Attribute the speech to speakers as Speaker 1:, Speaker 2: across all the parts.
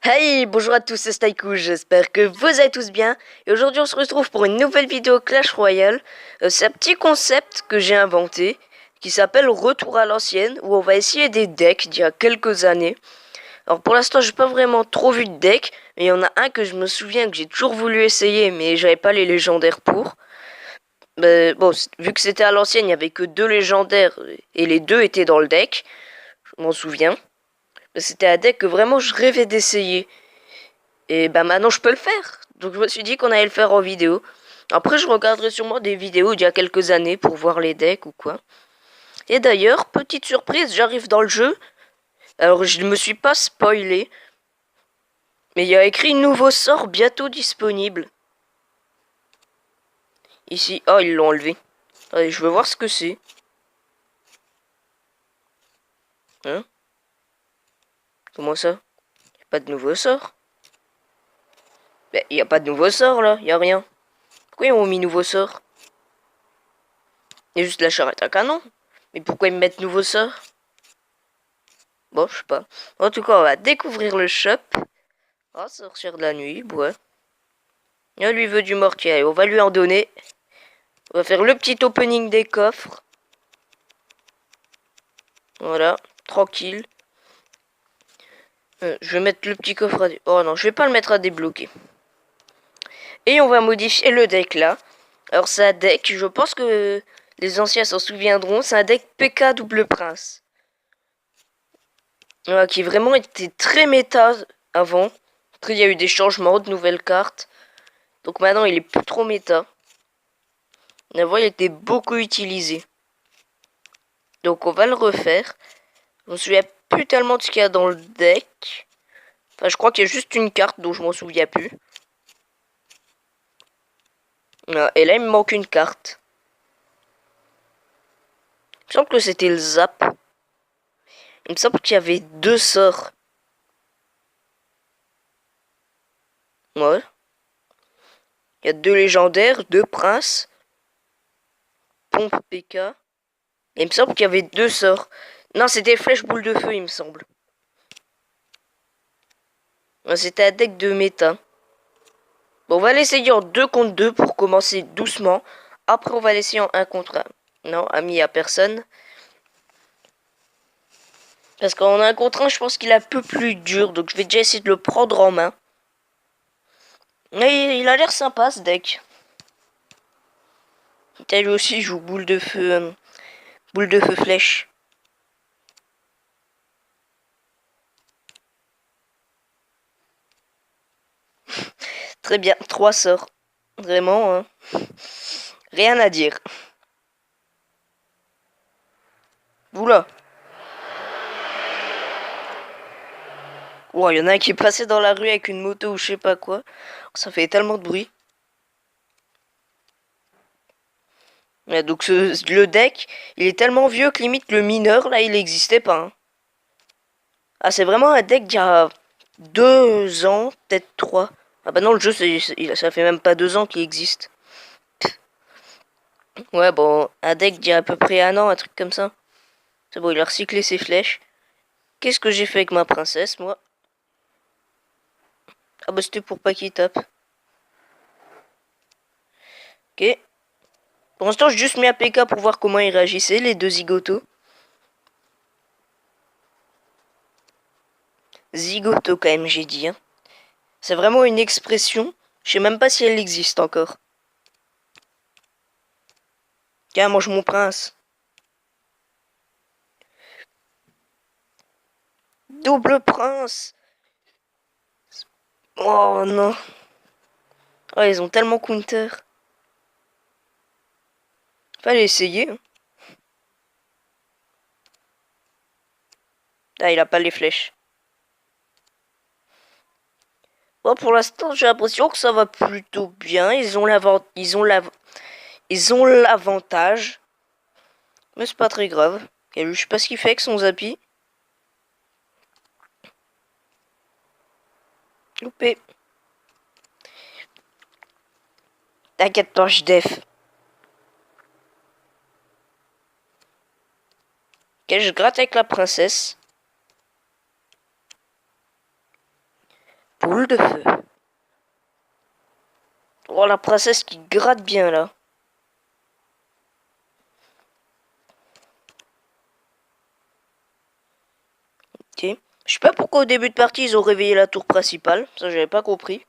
Speaker 1: Hey, bonjour à tous, c'est Staikou, j'espère que vous allez tous bien. Et aujourd'hui on se retrouve pour une nouvelle vidéo Clash Royale. C'est un petit concept que j'ai inventé, qui s'appelle Retour à l'ancienne, où on va essayer des decks d'il y a quelques années. Alors pour l'instant j'ai pas vraiment trop vu de deck, mais il y en a un que je me souviens que j'ai toujours voulu essayer, mais j'avais pas les légendaires pour. Bon, vu que c'était à l'ancienne, il y avait que deux légendaires, et les deux étaient dans le deck, je m'en souviens. C'était un deck que vraiment je rêvais d'essayer. Et bah maintenant je peux le faire. Donc je me suis dit qu'on allait le faire en vidéo. Après je regarderai sûrement des vidéos d'il y a quelques années pour voir les decks ou quoi. Et d'ailleurs, petite surprise, j'arrive dans le jeu. Alors je ne me suis pas spoilé. Mais il y a écrit nouveau sort bientôt disponible. Ici. Oh, ils l'ont enlevé. Allez, je veux voir ce que c'est. Hein? Comment ça? Y a pas de nouveau sort? Ben, y a pas de nouveau sort là, y a rien. Pourquoi ils ont mis nouveau sort? Y a juste la charrette à canon. Mais pourquoi ils me mettent nouveau sort? Bon, je sais pas. En tout cas, on va découvrir le shop. Ah, sorcière de la nuit, ouais. Il lui veut du mortier, allez, on va lui en donner. On va faire le petit opening des coffres. Voilà, tranquille. Je vais mettre le petit coffre à... Oh non, je vais pas le mettre à débloquer. Et on va modifier le deck là. Alors c'est un deck, je pense que les anciens s'en souviendront, c'est un deck PK double prince. Voilà, qui vraiment était très méta avant. Après il y a eu des changements, de nouvelles cartes. Donc maintenant il est plus trop méta. Avant il était beaucoup utilisé. Donc on va le refaire. Je me souviens plus tellement de ce qu'il y a dans le deck. Enfin je crois qu'il y a juste une carte dont je m'en souviens plus. Et là il me manque une carte. Il me semble que c'était le zap. Il me semble qu'il y avait deux sorts. Ouais. Il y a deux légendaires, deux princes. Pompe PK. Et il me semble qu'il y avait deux sorts. Non, c'était flèche boule de feu, il me semble. C'était un deck de méta. Bon, on va l'essayer en 2 contre 2 pour commencer doucement. Après, on va l'essayer en 1 contre 1. Non, ami à personne. Parce qu'en 1 contre 1, je pense qu'il est un peu plus dur. Donc, je vais déjà essayer de le prendre en main. Mais il a l'air sympa, ce deck. Lui aussi joue boule de feu. Boule de feu flèche. Très bien, 3 sorts. Vraiment, hein. Rien à dire. Oula. Oh, il y en a un qui est passé dans la rue avec une moto ou je sais pas quoi. Ça fait tellement de bruit. Ouais, donc le deck, il est tellement vieux que limite le mineur, là, il n'existait pas. Hein. Ah, c'est vraiment un deck d'il y a 2 ans, peut-être 3. Ah bah non, le jeu, ça fait même pas 2 ans qu'il existe. Ouais, bon, un deck d'il y a à peu près un an, un truc comme ça. C'est bon, il a recyclé ses flèches. Qu'est-ce que j'ai fait avec ma princesse, moi? Ah bah c'était pour pas qu'il tape. Ok. Pour l'instant, j'ai juste mis APK pour voir comment ils réagissaient, les deux zigotos. Zigoto quand même, j'ai dit. Hein. C'est vraiment une expression. Je sais même pas si elle existe encore. Tiens, mange mon prince. Double prince. Oh non. Oh, ils ont tellement counter. Fallait essayer. Hein. Ah, il a pas les flèches. Bon, pour l'instant, j'ai l'impression que ça va plutôt bien. Ils ont l'avantage. Mais c'est pas très grave. Je sais pas ce qu'il fait avec son Zappy. Loupé. T'inquiète pas, je def. Ok, je gratte avec la princesse. Boule de feu. Oh, la princesse qui gratte bien, là. Ok. Je sais pas pourquoi au début de partie, ils ont réveillé la tour principale. Ça, j'avais pas compris.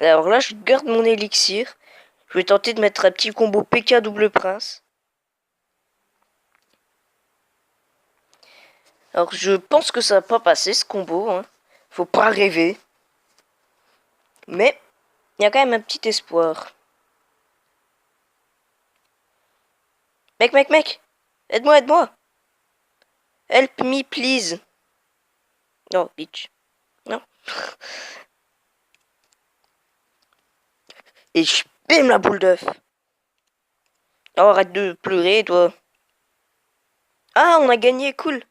Speaker 1: Alors là, je garde mon élixir. Je vais tenter de mettre un petit combo PK double prince. Alors, je pense que ça va pas passer, ce combo. Hein. Faut pas rêver. Mais, il y a quand même un petit espoir. Mec. Aide-moi. Help me, please. Non, bitch. Non. Et je bim la boule d'œuf. Oh, arrête de pleurer, toi. Ah, on a gagné, cool.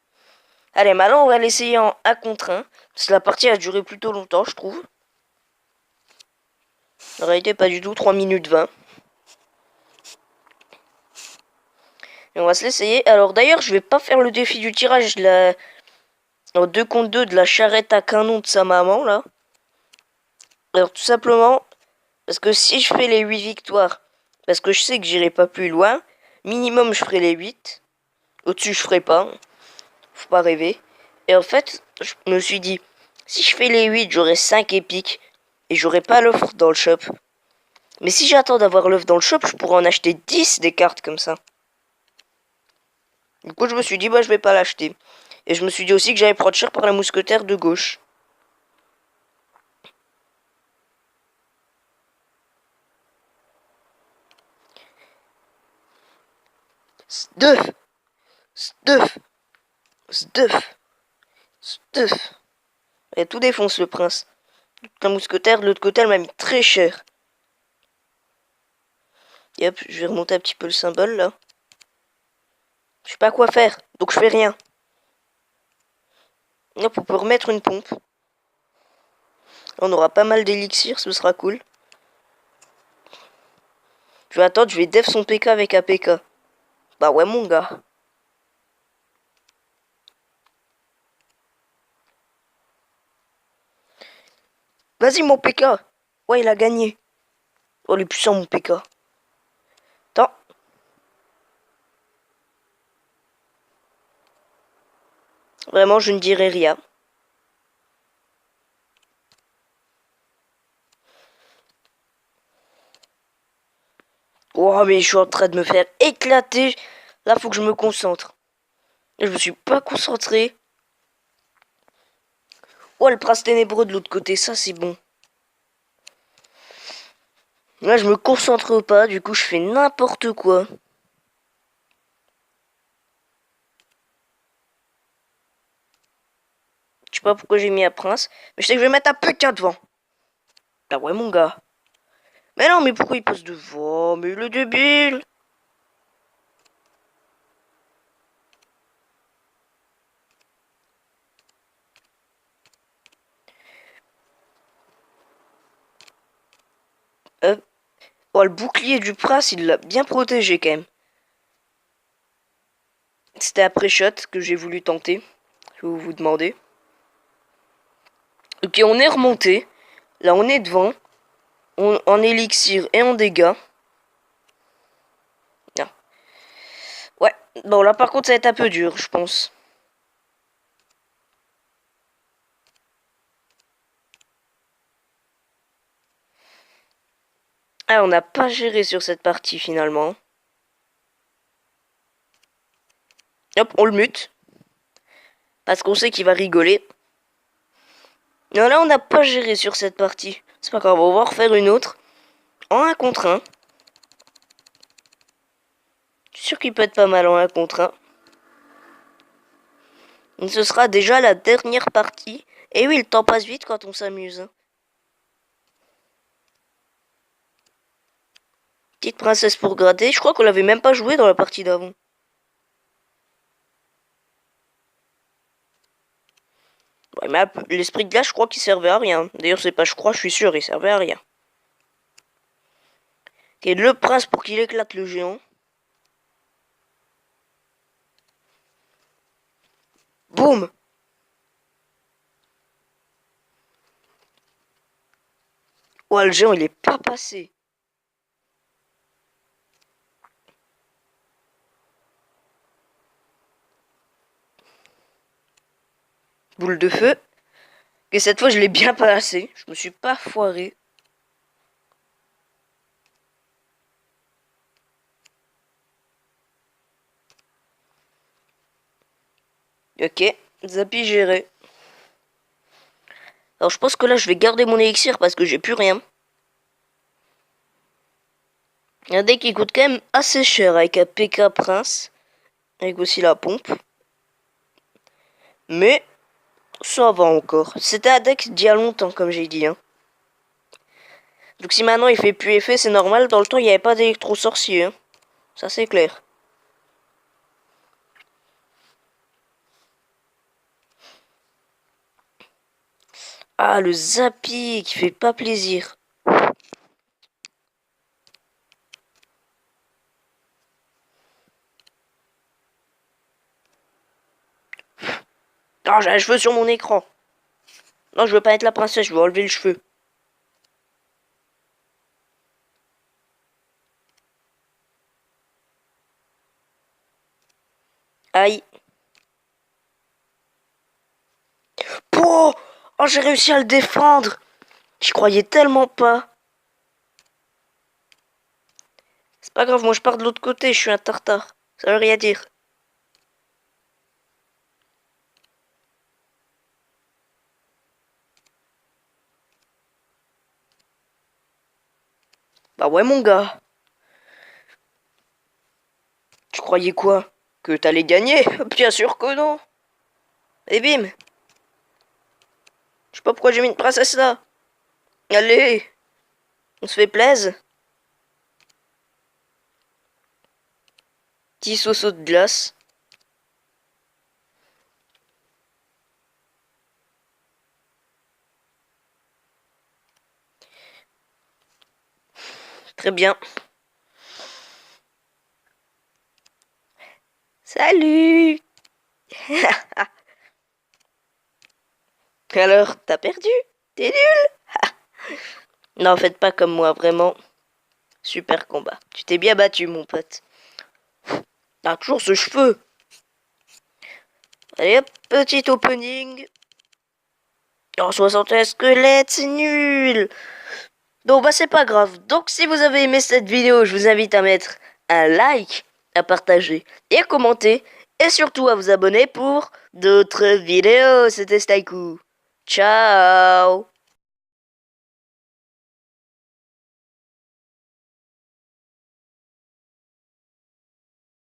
Speaker 1: Allez, maintenant, on va l'essayer en 1 contre 1. Parce que la partie a duré plutôt longtemps, je trouve. En réalité, pas du tout, 3 minutes 20. Et on va se l'essayer. Alors, d'ailleurs, je vais pas faire le défi du tirage de la... en 2 contre 2 de la charrette à canon de sa maman, là. Alors, tout simplement, parce que si je fais les 8 victoires, parce que je sais que j'irai pas plus loin, minimum, je ferai les 8. Au-dessus, je ferai pas. Faut pas rêver. Et en fait, je me suis dit, si je fais les 8, j'aurai 5 épiques. Et j'aurai pas l'offre dans le shop. Mais si j'attends d'avoir l'offre dans le shop, je pourrais en acheter 10 des cartes comme ça. Du coup, je me suis dit, bah, je vais pas l'acheter. Et je me suis dit aussi que j'allais prendre cher par la mousquetaire de gauche. Stuff. Et tout défonce le prince. La mousquetaire de l'autre côté, elle m'a mis très cher. Et hop, je vais remonter un petit peu le symbole là. Je sais pas quoi faire, donc je fais rien. Hop, on peut remettre une pompe. On aura pas mal d'élixir, ce sera cool. Je vais attendre, je vais def son PK avec APK. Bah ouais mon gars. Vas-y mon PK. Ouais, il a gagné. Oh, il est puissant mon PK. Attends. Vraiment, je ne dirai rien. Oh, mais je suis en train de me faire éclater. Là, faut que je me concentre. Je me suis pas concentré. Oh, le prince ténébreux de l'autre côté, ça c'est bon. Là, je me concentre pas, du coup, je fais n'importe quoi. Je sais pas pourquoi j'ai mis un prince, mais je sais que je vais mettre un PK devant. Ah ouais, mon gars. Mais non, mais pourquoi il passe devant? Mais le débile! Oh, le bouclier du prince, il l'a bien protégé quand même. C'était après shot que j'ai voulu tenter. Je vais vous demander. Ok, on est remonté. Là, on est devant. En élixir et en dégâts. Ah. Ouais, bon, là par contre, ça va être un peu dur, je pense. Ah, on n'a pas géré sur cette partie finalement. Hop, on le mute. Parce qu'on sait qu'il va rigoler. Non, là, on n'a pas géré sur cette partie. C'est pas grave, on va refaire une autre. En 1 contre 1. Je suis sûr qu'il peut être pas mal en 1 contre 1. Et ce sera déjà la dernière partie. Et oui, le temps passe vite quand on s'amuse. Petite princesse pour gratter. Je crois qu'on l'avait même pas joué dans la partie d'avant. Ouais, mais l'esprit de glace, je crois qu'il servait à rien. D'ailleurs, c'est pas je crois, je suis sûr, il servait à rien. Ok, le prince pour qu'il éclate le géant. Boum. Ouais, le géant, il est pas passé. Boule de feu. Et cette fois, je l'ai bien passé. Je me suis pas foiré. Ok, Zappy géré. Alors je pense que là je vais garder mon élixir parce que j'ai plus rien. Un deck qui coûte quand même assez cher avec un PK Prince. Avec aussi la pompe. Mais ça va encore. C'était un deck d'il y a longtemps comme j'ai dit. Hein. Donc si maintenant il fait plus effet c'est normal. Dans le temps il n'y avait pas d'électro-sorcier. Hein. Ça c'est clair. Ah le Zappy qui fait pas plaisir. Ah j'ai un cheveu sur mon écran. Non je veux pas être la princesse, je veux enlever le cheveu. Aïe. Oh, oh j'ai réussi à le défendre. J'y croyais tellement pas. C'est pas grave, moi je pars de l'autre côté, je suis un tartare. Ça veut rien dire. Bah ouais mon gars. Tu croyais quoi? Que t'allais gagner? Bien sûr que non. Et bim. Je sais pas pourquoi j'ai mis une princesse là. Allez. On se fait plaisir. Petit saut de glace. Très bien. Salut. Alors, t'as perdu? T'es nul? Non, faites pas comme moi, vraiment. Super combat. Tu t'es bien battu, mon pote. T'as toujours ce cheveu. Allez hop, petit opening. Oh, 61 squelettes, c'est nul. Donc bah c'est pas grave. Donc si vous avez aimé cette vidéo, je vous invite à mettre un like, à partager et à commenter. Et surtout à vous abonner pour d'autres vidéos. C'était Staiku. Ciao.